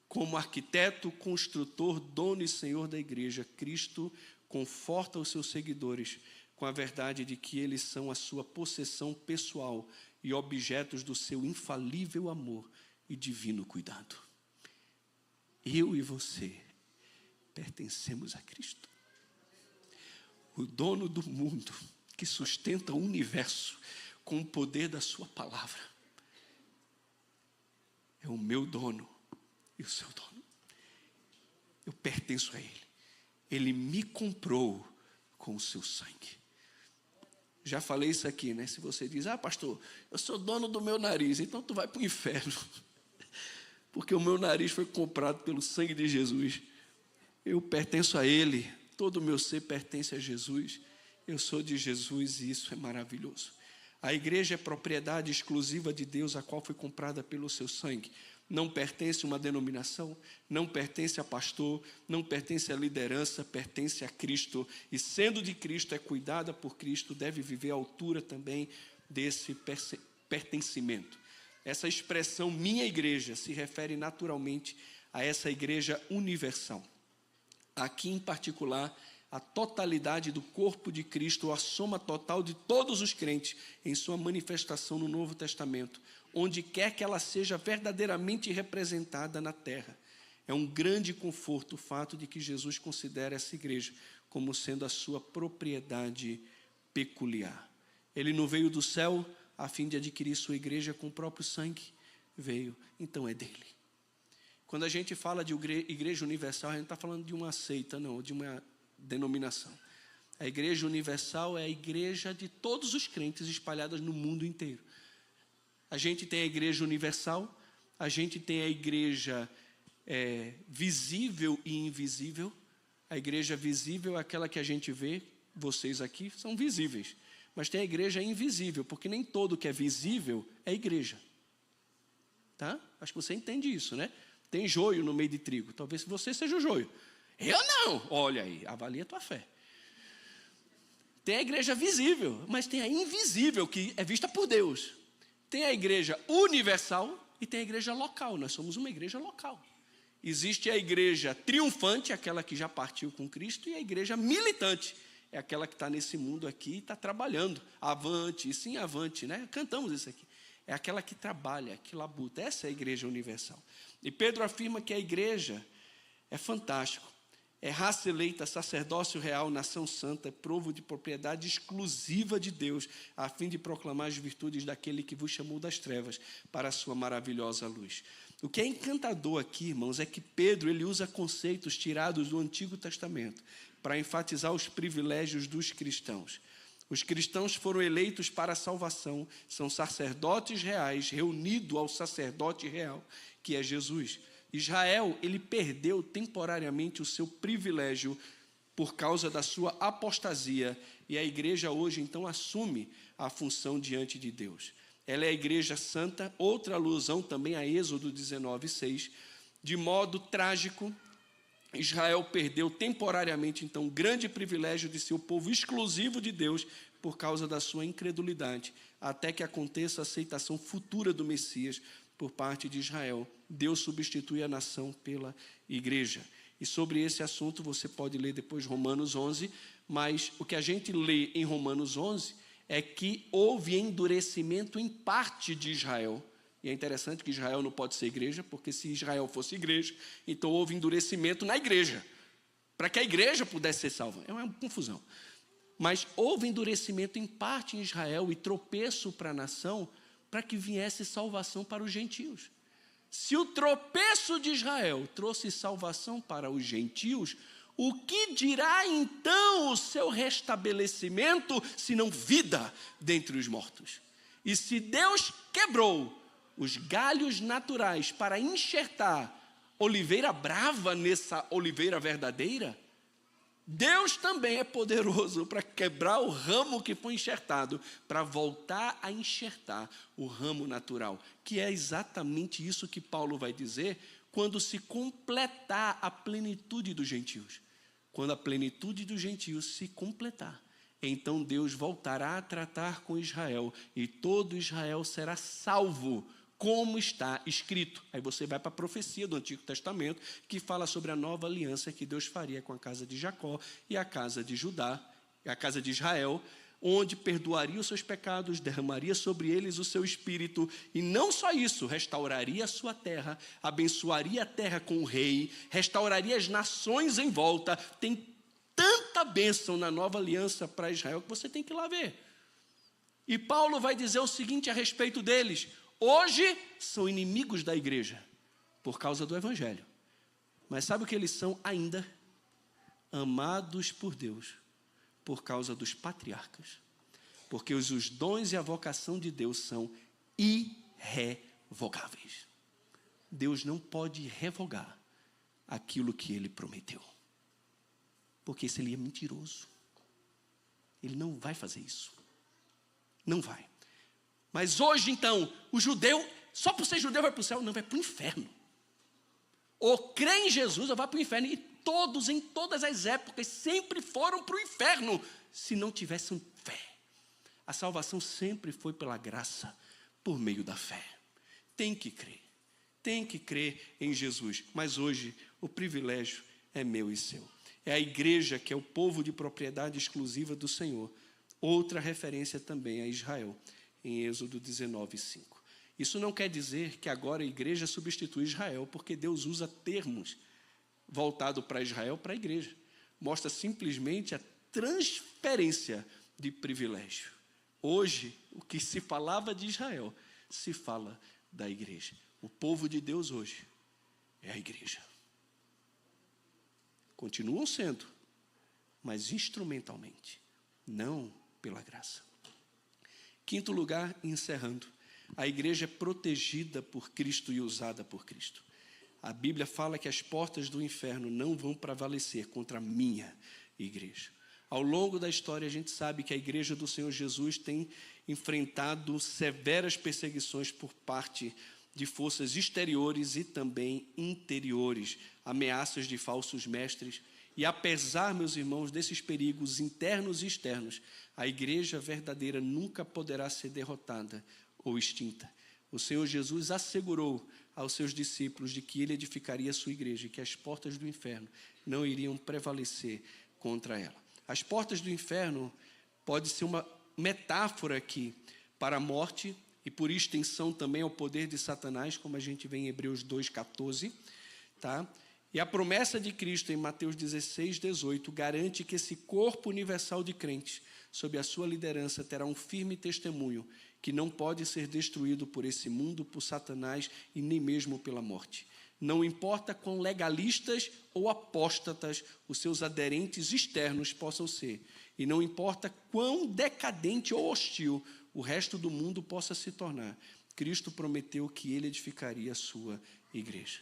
Como arquiteto, construtor, dono e senhor da igreja, Cristo conforta os seus seguidores com a verdade de que eles são a sua possessão pessoal e objetos do seu infalível amor e divino cuidado. Eu e você pertencemos a Cristo. O dono do mundo, que sustenta o universo com o poder da sua palavra, é o meu dono e o seu dono. Eu pertenço a Ele. Ele me comprou com o seu sangue. Já falei isso aqui, né? Se você diz, pastor, eu sou dono do meu nariz, então tu vai para o inferno. Porque o meu nariz foi comprado pelo sangue de Jesus. Eu pertenço a Ele. Todo o meu ser pertence a Jesus. Eu sou de Jesus e isso é maravilhoso. A igreja é propriedade exclusiva de Deus, a qual foi comprada pelo seu sangue. Não pertence a uma denominação, não pertence a pastor, não pertence a liderança, pertence a Cristo. E sendo de Cristo, é cuidada por Cristo, deve viver à altura também desse pertencimento. Essa expressão, minha igreja, se refere naturalmente a essa igreja universal. Aqui, em particular, a totalidade do corpo de Cristo, a soma total de todos os crentes em sua manifestação no Novo Testamento, onde quer que ela seja verdadeiramente representada na terra. É um grande conforto o fato de que Jesus considera essa igreja como sendo a sua propriedade peculiar. Ele não veio do céu a fim de adquirir sua igreja com o próprio sangue, veio, então é dele. Quando a gente fala de igreja universal, a gente não está falando de uma seita, não, de uma denominação. A igreja universal é a igreja de todos os crentes espalhados no mundo inteiro. A gente tem a igreja universal, a gente tem a igreja visível e invisível. A igreja visível é aquela que a gente vê, vocês aqui são visíveis. Mas tem a igreja invisível, porque nem todo que é visível é igreja. Tá? Acho que você entende isso, né? Tem joio no meio de trigo, talvez você seja o joio. Eu não! Olha aí, avalia a tua fé. Tem a igreja visível, mas tem a invisível, que é vista por Deus. Tem a igreja universal e tem a igreja local. Nós somos uma igreja local. Existe a igreja triunfante, aquela que já partiu com Cristo, e a igreja militante, é aquela que está nesse mundo aqui e está trabalhando. Avante, sim, avante, né? Cantamos isso aqui. É aquela que trabalha, que labuta. Essa é a igreja universal. E Pedro afirma que a igreja é fantástico. É raça eleita, sacerdócio real, nação santa, povo de propriedade exclusiva de Deus, a fim de proclamar as virtudes daquele que vos chamou das trevas para a sua maravilhosa luz. O que é encantador aqui, irmãos, é que Pedro ele usa conceitos tirados do Antigo Testamento para enfatizar os privilégios dos cristãos. Os cristãos foram eleitos para a salvação, são sacerdotes reais, reunidos ao sacerdote real, que é Jesus. Israel, ele perdeu temporariamente o seu privilégio por causa da sua apostasia, e a igreja hoje, então, assume a função diante de Deus. Ela é a igreja santa, outra alusão também a Êxodo 19:6. De modo trágico, Israel perdeu temporariamente, então, o grande privilégio de ser o povo exclusivo de Deus por causa da sua incredulidade, até que aconteça a aceitação futura do Messias por parte de Israel. Deus substitui a nação pela igreja. E sobre esse assunto você pode ler depois Romanos 11, mas o que a gente lê em Romanos 11 é que houve endurecimento em parte de Israel. E é interessante que Israel não pode ser igreja, porque se Israel fosse igreja, então houve endurecimento na igreja, para que a igreja pudesse ser salva. É uma confusão. Mas houve endurecimento em parte em Israel e tropeço para a nação, para que viesse salvação para os gentios. Se o tropeço de Israel trouxe salvação para os gentios, o que dirá então o seu restabelecimento, senão vida dentre os mortos? E se Deus quebrou os galhos naturais para enxertar oliveira brava nessa oliveira verdadeira, Deus também é poderoso para quebrar o ramo que foi enxertado, para voltar a enxertar o ramo natural, que é exatamente isso que Paulo vai dizer quando se completar a plenitude dos gentios. Quando a plenitude dos gentios se completar, então Deus voltará a tratar com Israel e todo Israel será salvo, como está escrito. Aí você vai para a profecia do Antigo Testamento, que fala sobre a nova aliança que Deus faria com a casa de Jacó e a casa de Judá, a casa de Israel, onde perdoaria os seus pecados, derramaria sobre eles o seu espírito, e não só isso, restauraria a sua terra, abençoaria a terra com o rei, restauraria as nações em volta. Tem tanta bênção na nova aliança para Israel que você tem que ir lá ver. E Paulo vai dizer o seguinte a respeito deles: hoje são inimigos da igreja por causa do evangelho. Mas sabe o que eles são ainda? Amados por Deus por causa dos patriarcas. Porque os dons e a vocação de Deus são irrevogáveis. Deus não pode revogar aquilo que Ele prometeu. Porque isso ele é mentiroso. Ele não vai fazer isso. Não vai. Mas hoje, então, o judeu, só por ser judeu vai para o céu? Não, vai para o inferno. Ou crê em Jesus ou vai para o inferno. E todos, em todas as épocas, sempre foram para o inferno, se não tivessem fé. A salvação sempre foi pela graça, por meio da fé. Tem que crer em Jesus. Mas hoje, o privilégio é meu e seu. É a igreja que é o povo de propriedade exclusiva do Senhor. Outra referência também a Israel, em Êxodo 19:5. Isso não quer dizer que agora a igreja substitui Israel, porque Deus usa termos voltados para Israel, para a igreja. Mostra simplesmente a transferência de privilégio. Hoje, o que se falava de Israel, se fala da igreja. O povo de Deus hoje é a igreja. Continuam sendo, mas instrumentalmente, não pela graça. Quinto lugar, encerrando, a igreja é protegida por Cristo e usada por Cristo. A Bíblia fala que as portas do inferno não vão prevalecer contra a minha igreja. Ao longo da história, a gente sabe que a igreja do Senhor Jesus tem enfrentado severas perseguições por parte de forças exteriores e também interiores, ameaças de falsos mestres. E apesar, meus irmãos, desses perigos internos e externos, a igreja verdadeira nunca poderá ser derrotada ou extinta. O Senhor Jesus assegurou aos seus discípulos de que Ele edificaria a sua igreja e que as portas do inferno não iriam prevalecer contra ela. As portas do inferno pode ser uma metáfora aqui para a morte e por extensão também ao poder de Satanás, como a gente vê em Hebreus 2,14, tá? E a promessa de Cristo em Mateus 16:18 garante que esse corpo universal de crentes, sob a sua liderança, terá um firme testemunho que não pode ser destruído por esse mundo, por Satanás e nem mesmo pela morte. Não importa quão legalistas ou apóstatas os seus aderentes externos possam ser, e não importa quão decadente ou hostil o resto do mundo possa se tornar, Cristo prometeu que Ele edificaria a sua igreja.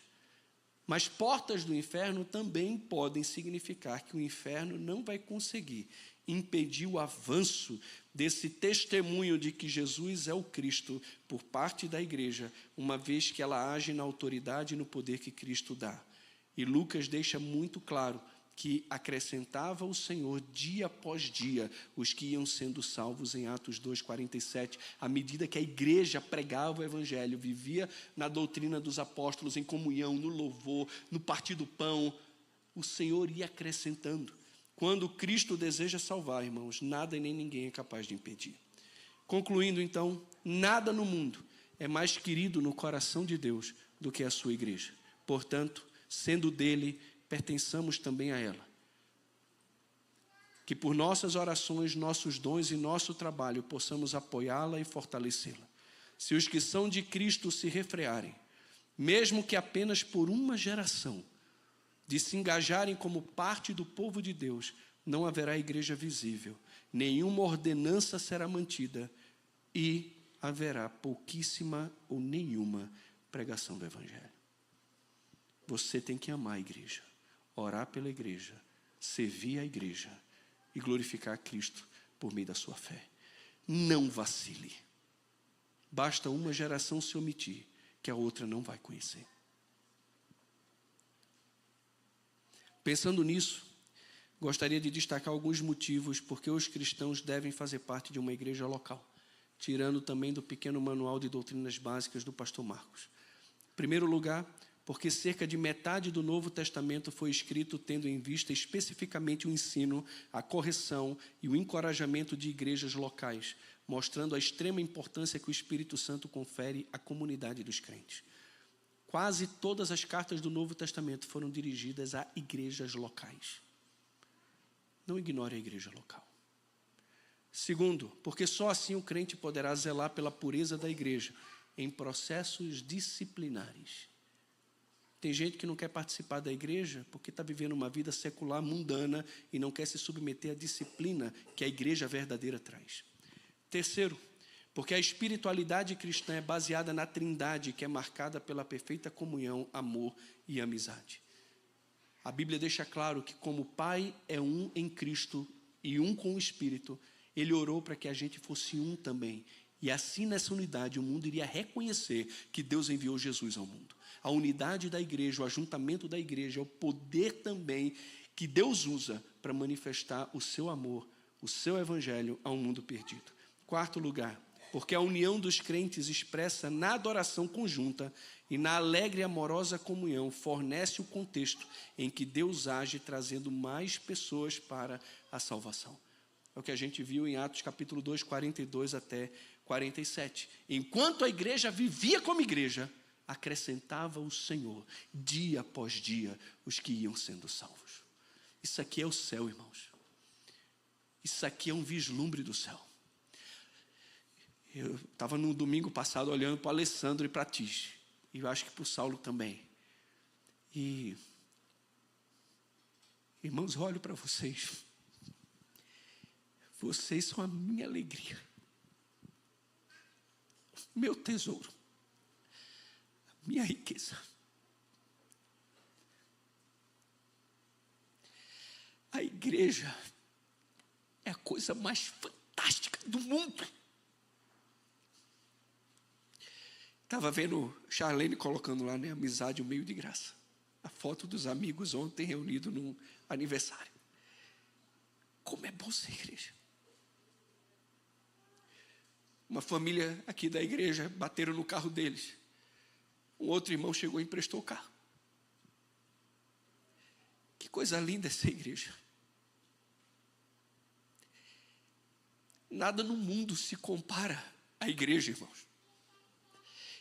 Mas portas do inferno também podem significar que o inferno não vai conseguir impedir o avanço desse testemunho de que Jesus é o Cristo por parte da igreja, uma vez que ela age na autoridade e no poder que Cristo dá. E Lucas deixa muito claro que acrescentava o Senhor dia após dia os que iam sendo salvos em Atos 2:47, à medida que a igreja pregava o evangelho, vivia na doutrina dos apóstolos, em comunhão, no louvor, no partir do pão, o Senhor ia acrescentando. Quando Cristo deseja salvar, irmãos, nada e nem ninguém é capaz de impedir. Concluindo, então, nada no mundo é mais querido no coração de Deus do que a sua igreja. Portanto, sendo dele, pertençamos também a ela. Que por nossas orações, nossos dons e nosso trabalho possamos apoiá-la e fortalecê-la. Se os que são de Cristo se refrearem, mesmo que apenas por uma geração, de se engajarem como parte do povo de Deus, não haverá igreja visível, nenhuma ordenança será mantida e haverá pouquíssima ou nenhuma pregação do evangelho. Você tem que amar a igreja, orar pela igreja, servir a igreja e glorificar a Cristo por meio da sua fé. Não vacile. Basta uma geração se omitir, que a outra não vai conhecer. Pensando nisso, gostaria de destacar alguns motivos porque os cristãos devem fazer parte de uma igreja local, tirando também do pequeno manual de doutrinas básicas do pastor Marcos. Em primeiro lugar, porque cerca de metade do Novo Testamento foi escrito tendo em vista especificamente o ensino, a correção e o encorajamento de igrejas locais, mostrando a extrema importância que o Espírito Santo confere à comunidade dos crentes. Quase todas as cartas do Novo Testamento foram dirigidas a igrejas locais. Não ignore a igreja local. Segundo, porque só assim o crente poderá zelar pela pureza da igreja em processos disciplinares. Tem gente que não quer participar da igreja porque está vivendo uma vida secular, mundana, e não quer se submeter à disciplina que a igreja verdadeira traz. Terceiro, porque a espiritualidade cristã é baseada na Trindade, que é marcada pela perfeita comunhão, amor e amizade. A Bíblia deixa claro que como o Pai é um em Cristo e um com o Espírito, Ele orou para que a gente fosse um também. E assim, nessa unidade, o mundo iria reconhecer que Deus enviou Jesus ao mundo. A unidade da igreja, o ajuntamento da igreja, é o poder também que Deus usa para manifestar o seu amor, o seu evangelho a um mundo perdido. Quarto lugar, porque a união dos crentes expressa na adoração conjunta e na alegre e amorosa comunhão fornece o contexto em que Deus age trazendo mais pessoas para a salvação. É o que a gente viu em Atos capítulo 2, 42 até 47. Enquanto a igreja vivia como igreja, acrescentava o Senhor, dia após dia, os que iam sendo salvos. Isso aqui é o céu, irmãos. Isso aqui é um vislumbre do céu. Eu estava no domingo passado olhando para o Alessandro e para a Tis. E eu acho que para o Saulo também. E, irmãos, eu olho para vocês. Vocês são a minha alegria. Meu tesouro. A minha riqueza. A igreja é a coisa mais fantástica do mundo. Estava vendo Charlene colocando lá, né, amizade, um meio de graça. A foto dos amigos ontem reunidos num aniversário. Como é bom ser igreja. Uma família aqui da igreja bateram no carro deles. Um outro irmão chegou e emprestou o carro. Que coisa linda essa igreja. Nada no mundo se compara à igreja, irmãos.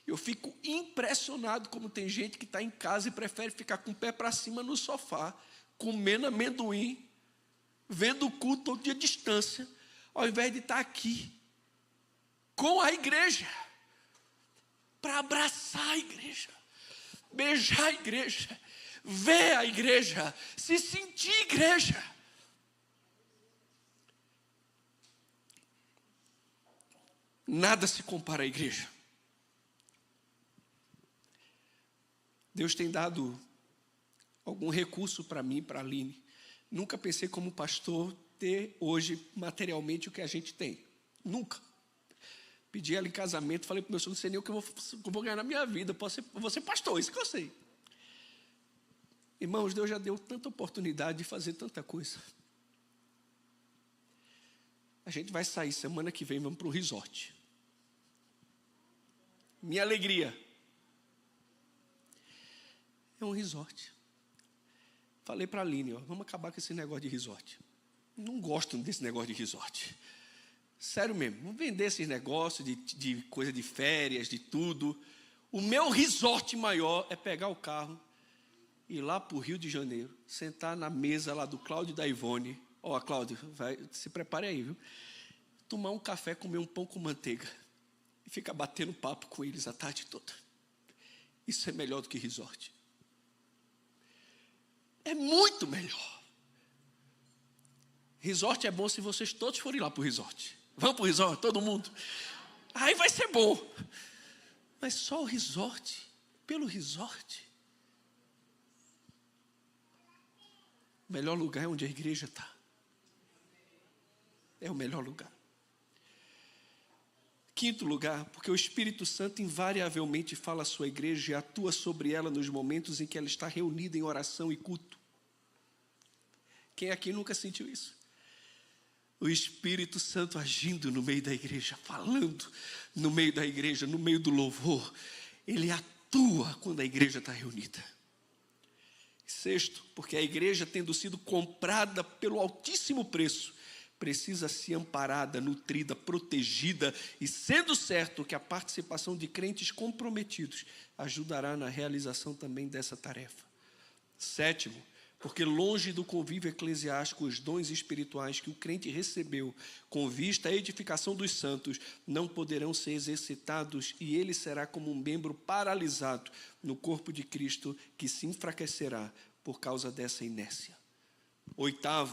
Eu fico impressionado como tem gente que está em casa e prefere ficar com o pé para cima no sofá, comendo amendoim, vendo o culto todo dia à distância, ao invés de estar aqui, com a igreja, para abraçar a igreja, beijar a igreja, ver a igreja, se sentir igreja. Nada se compara à igreja. Deus tem dado algum recurso para mim, para a Aline. Nunca pensei como pastor ter hoje materialmente o que a gente tem. Nunca. Pedi ela em casamento, falei para o meu senhor, não sei nem o que eu vou ganhar na minha vida, eu vou ser pastor, isso que eu sei. Irmãos, Deus já deu tanta oportunidade de fazer tanta coisa. A gente vai sair semana que vem, vamos para um resort. Minha alegria. É um resort. Falei para a Aline, vamos acabar com esse negócio de resort. Não gosto desse negócio de resort. Sério mesmo, vamos vender esses negócios de coisa de férias, de tudo. O meu resort maior é pegar o carro, ir lá para o Rio de Janeiro, sentar na mesa lá do Cláudio e da Ivone. Ó, Cláudio, se prepare aí, viu? Tomar um café, comer um pão com manteiga e ficar batendo papo com eles a tarde toda. Isso é melhor do que resort. É muito melhor. Resort é bom se vocês todos forem lá para o resort. Vamos para o resort, todo mundo. Aí vai ser bom. Mas só o resort, pelo resort. O melhor lugar é onde a igreja está. É o melhor lugar. Quinto lugar, porque o Espírito Santo invariavelmente fala à sua igreja e atua sobre ela nos momentos em que ela está reunida em oração e culto. Quem aqui nunca sentiu isso? O Espírito Santo agindo no meio da igreja, falando no meio da igreja, no meio do louvor. Ele atua quando a igreja está reunida. Sexto, porque a igreja, tendo sido comprada pelo altíssimo preço, precisa ser amparada, nutrida, protegida, e sendo certo que a participação de crentes comprometidos ajudará na realização também dessa tarefa. Sétimo, Porque longe do convívio eclesiástico, os dons espirituais que o crente recebeu com vista à edificação dos santos não poderão ser exercitados e ele será como um membro paralisado no corpo de Cristo que se enfraquecerá por causa dessa inércia. 8º,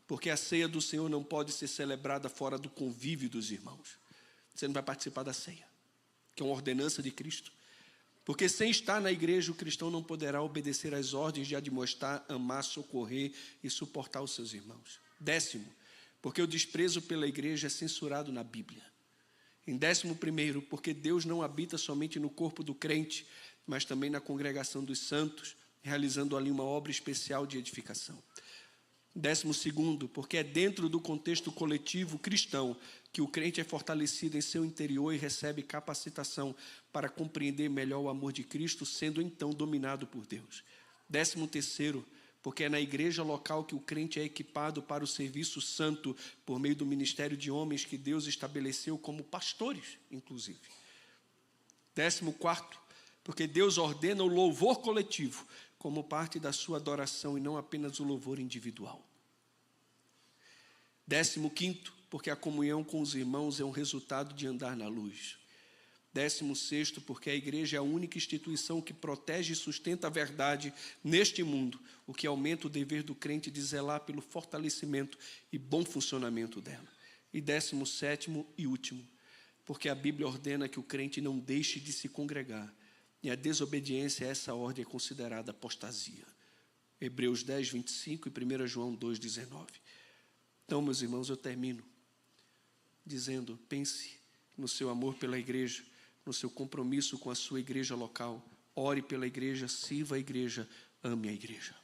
porque a ceia do Senhor não pode ser celebrada fora do convívio dos irmãos. Você não vai participar da ceia, que é uma ordenança de Cristo. Porque sem estar na igreja, o cristão não poderá obedecer às ordens de admoestar, amar, socorrer e suportar os seus irmãos. 10º, porque o desprezo pela igreja é censurado na Bíblia. Em 11º, porque Deus não habita somente no corpo do crente, mas também na congregação dos santos, realizando ali uma obra especial de edificação. 12º, porque é dentro do contexto coletivo cristão que o crente é fortalecido em seu interior e recebe capacitação para compreender melhor o amor de Cristo, sendo então dominado por Deus. 13º, porque é na igreja local que o crente é equipado para o serviço santo por meio do ministério de homens que Deus estabeleceu como pastores, inclusive. 14º, porque Deus ordena o louvor coletivo como parte da sua adoração e não apenas o louvor individual. 15º, porque a comunhão com os irmãos é um resultado de andar na luz. 16º, porque a igreja é a única instituição que protege e sustenta a verdade neste mundo, o que aumenta o dever do crente de zelar pelo fortalecimento e bom funcionamento dela. E 17º e último, porque a Bíblia ordena que o crente não deixe de se congregar, e a desobediência a essa ordem é considerada apostasia. Hebreus 10, 25 e 1 João 2, 19. Então, meus irmãos, eu termino dizendo, pense no seu amor pela igreja, no seu compromisso com a sua igreja local. Ore pela igreja, sirva a igreja, ame a igreja.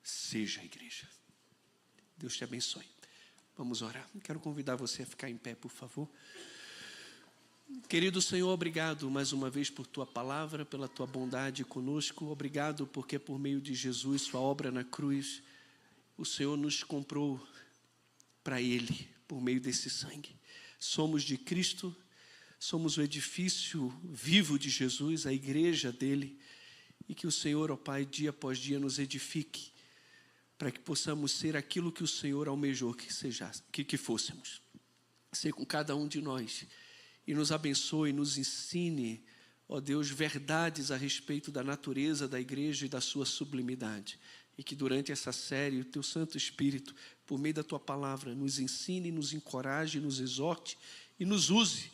Seja a igreja. Deus te abençoe. Vamos orar. Quero convidar você a ficar em pé, por favor. Querido Senhor, obrigado mais uma vez por Tua palavra, pela Tua bondade conosco. Obrigado porque por meio de Jesus, Sua obra na cruz, o Senhor nos comprou para Ele, por meio desse sangue. Somos de Cristo, somos o edifício vivo de Jesus, a igreja dele, e que o Senhor, ó Pai, dia após dia nos edifique, para que possamos ser aquilo que o Senhor almejou que fôssemos. Ser com cada um de nós, e nos abençoe, nos ensine, ó Deus, verdades a respeito da natureza da igreja e da sua sublimidade. E que durante essa série, o Teu Santo Espírito, por meio da Tua palavra, nos ensine, nos encoraje, nos exorte e nos use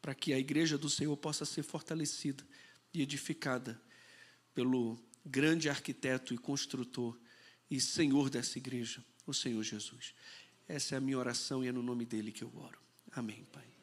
para que a igreja do Senhor possa ser fortalecida e edificada pelo grande arquiteto e construtor e Senhor dessa igreja, o Senhor Jesus. Essa é a minha oração e é no nome dele que eu oro. Amém, Pai.